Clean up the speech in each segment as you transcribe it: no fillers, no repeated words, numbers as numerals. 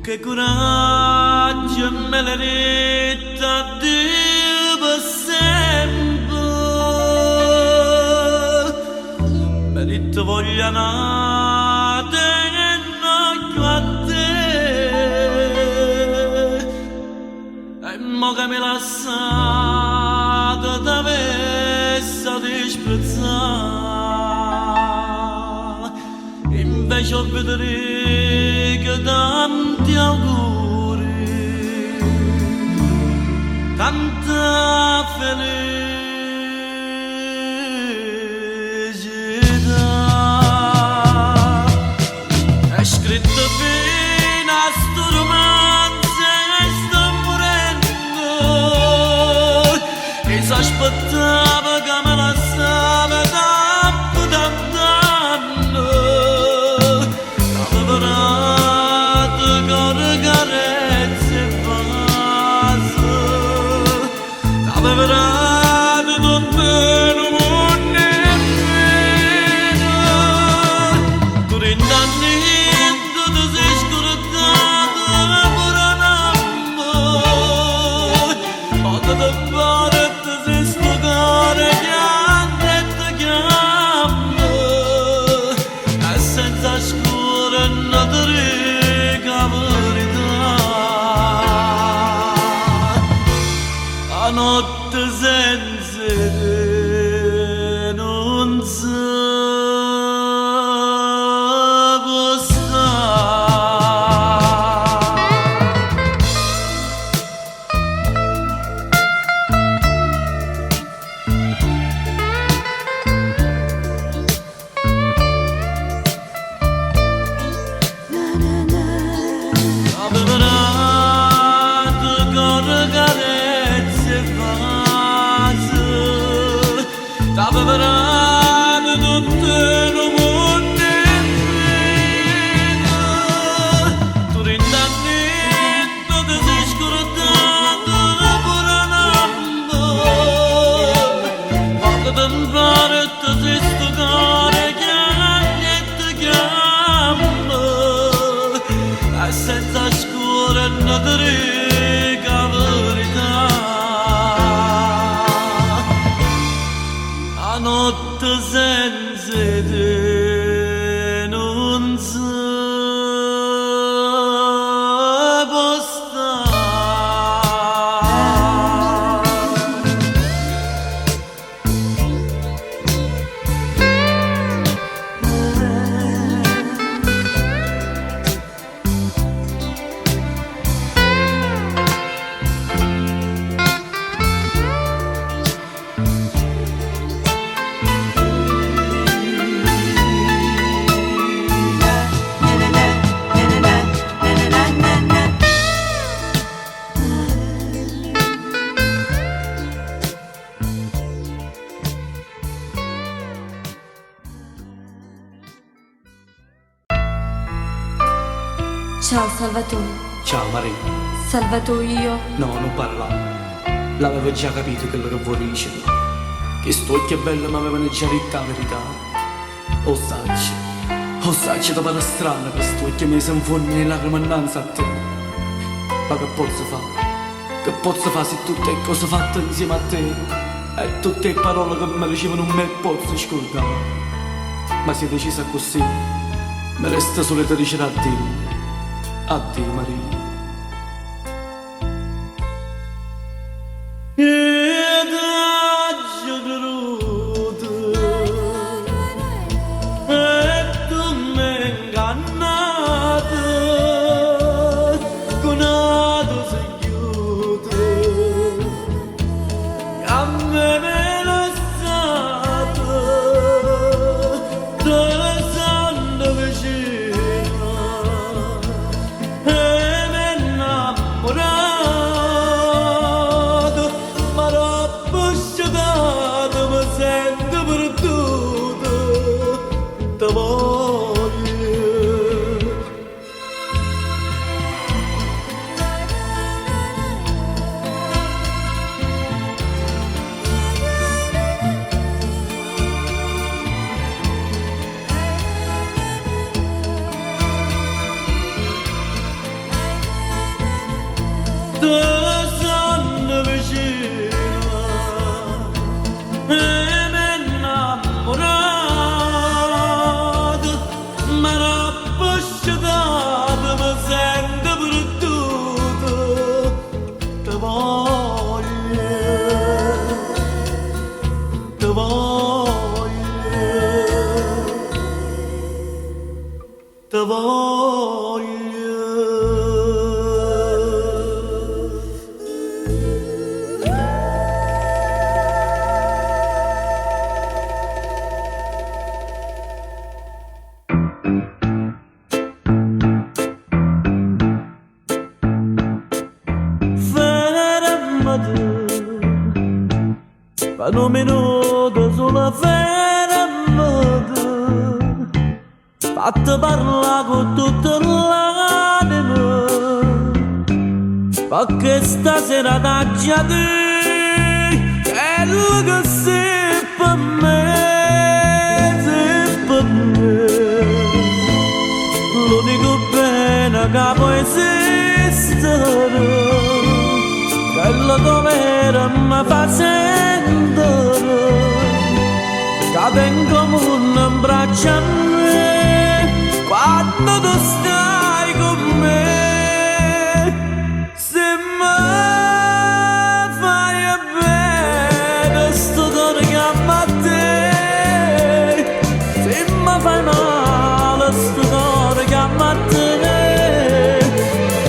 che coraggio me l'hai detta Dio per sempre. Mi detto voglio andare a te e mo che mi lasciate t'avesse disprezzare, invece ho vedere che tanti auguri, tanta felicità. È scritto fino a sto romanzo e sto morendo, che si aspettava che me lasciava tanto d'anno. Lavorato con carezze e vaso, lavorato con te non mondo e meno. Tu rindannito ti sei scordato per un amore, quando ti pare ti sei sfogare pianto e ti chiamo, e senza scura non ti rica verità. La notte senza te non si può stare. Lavorato con carezze e vaso, lavorato con te non mondo e meno. Tu rindannito ti sei scordato per un amore, quando ti pare ti sei sfogare chiami e ti chiamo, e senza scura non ti rica verità. La notte senza te non si può stare. Ciao Salvatore. Ciao Maria. Salvatore io. No, non parlare. L'avevo già capito quello che vuoi dire. Che sto occhio bello mi avevano già detto la verità. O sai, ti pare strano che sto occhio mi si infonde le lacrime innanzi a te. Ma che posso fare? Che posso fare se tutte le cose fatte insieme a te e tutte le parole che mi ricevono non me posso scordare. Ma sei decisa così, mi resta solo da dire addio. Addio Maria. Pietaggio crudo e tu mi ingannate con ato si chiude a me lasciate te sanno vicino e mi innamorato ma te sono vicino e mi innamorato, ma l'ho appassionato, mi sento perduto, te voglio, te voglio, te voglio. Per un minuto solo fermate, fatti parlare con tutta l'anima, perché stasera t'aggia te, quello che sei per me, sei per me. Lo dico bene che può esistere, quello dov'era mi fa sentire, che tengo un braccio a me, quando tu stai con me. Se mi fai bene, sto cuore chiama a te, se mi fai male, sto cuore chiama a te,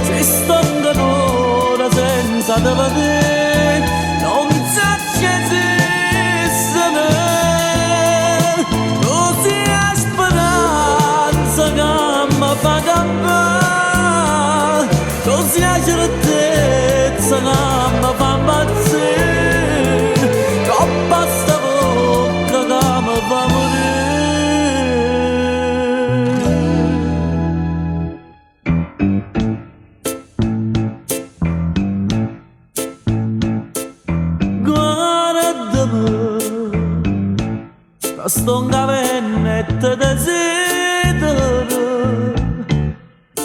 se sto ancora senza te vedere, non sa che esistere, così a speranza che mi fa campare, così a certezza che mi fa impazzire, che basta bocca che mi fa morire. Sto in caverna e te desidero,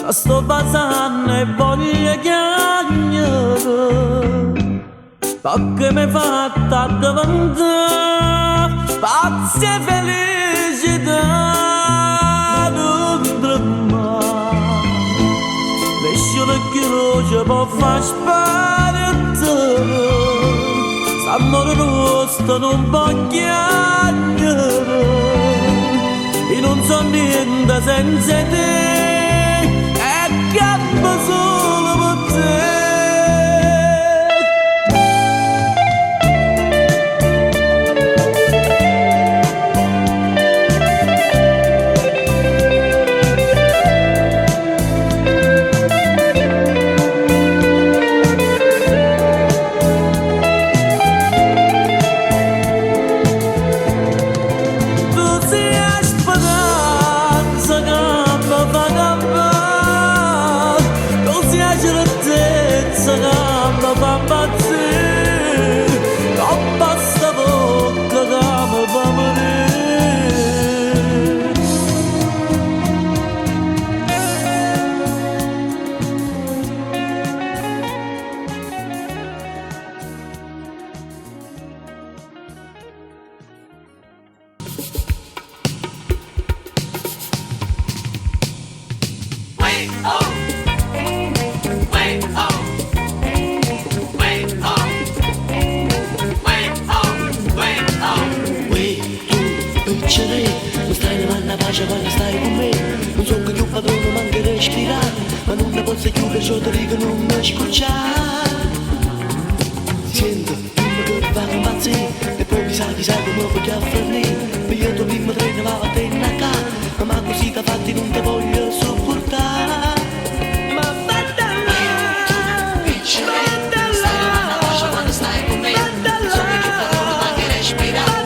sto basando e voglio chiagnare, perché mi fatta diventare pazza e felicità d'un dramma. Lascialo che luce può far sparettere, s'amore rosto non può chiagnare, e non so niente senza te, e campo solo per te. Non stai davanti a pace quando stai con me, non so che più padrone manca respirare, ma non ne posso chiudere sotto lì che non mi scocciare. Sento, prima che va a impazzire, e poi mi sa come puoi afferrare, io tu prima treno va a tenere a casa, ma così da fatti non ti voglio sopportare. Ma vattene, vattene, stai davanti a pace quando stai con me, non so che più padrone manca respirare.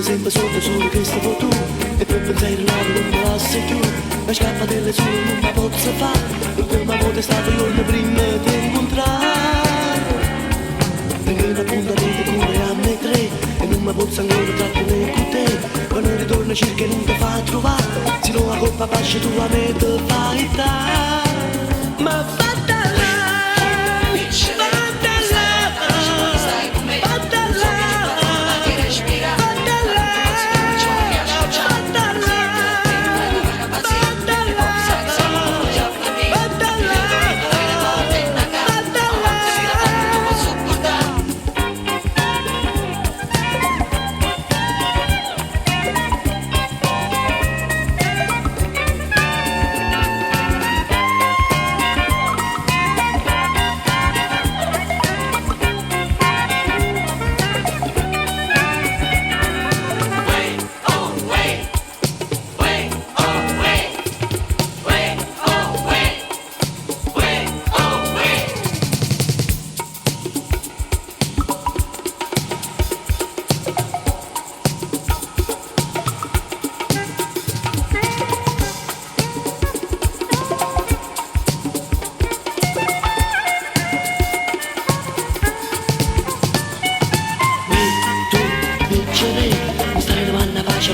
Sempre solo che stavo tu, e per pensare all'ora non me la sei più, ma scappa delle sue non la posso fare, per quella volta è stato io il primo di incontrare, perché una punta di cuore a me tre. mi pozza ancora trattenere con te. Quando ritorno cerca e non ti fa trovare, se no la colpa pace tua me te fai dare. Ma fatta là, fatta là, fatta là, fatta là,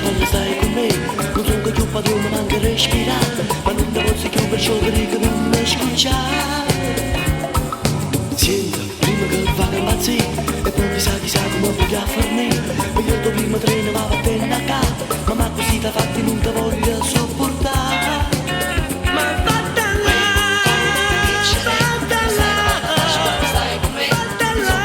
quando stai con me, non sono che più padrone, manca respirare, ma non ti posso più per ciò che non mi scucciare. Senta, prima che vada a impazzire, e poi chissà come voglio farne, e io tu prima treno va a bene a casa, ma così da fatti non ti voglio sopportare. Ma fatta là, fatta là, fatta là, fatta là.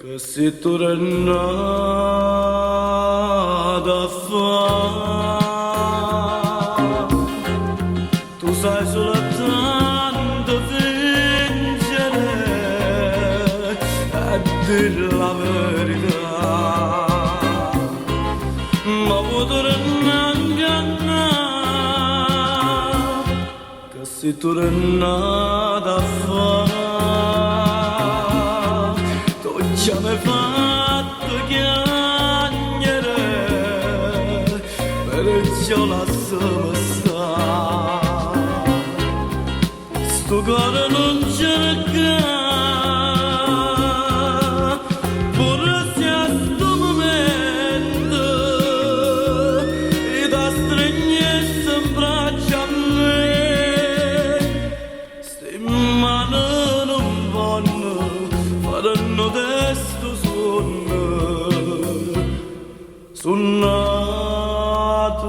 Che se torna da fare, tu sai soltanto vincere e dire la verità, ma potremmo ingannare, che se torna da fare. Ci hai fatto chiagnere, perciò lasciamo stare. Sto cuore non cerca, pure se a sto momento e da stregnesse in braccia a me, ste mani non vanno, faranno testo sono nato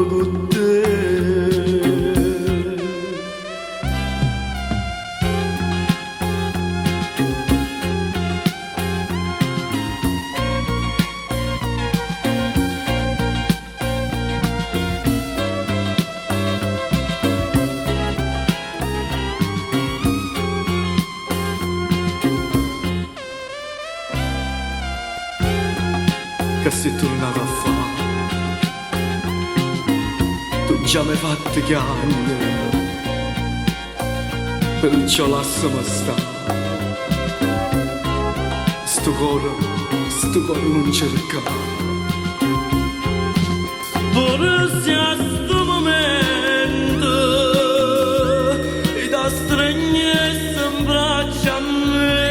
con te. Che sei tornato a fare, tu già mi hai fatto chiamare, perciò lasciami stare. Sto cuore non cerca, pure se a sto momento e da stregnesse in braccia a me,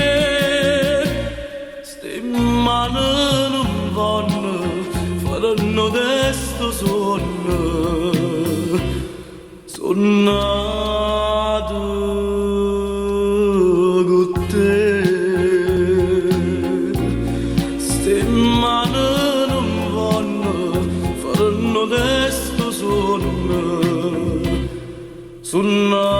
ste mani faranno testo sono nato con te. Ste mani non vanno, faranno testo Sunna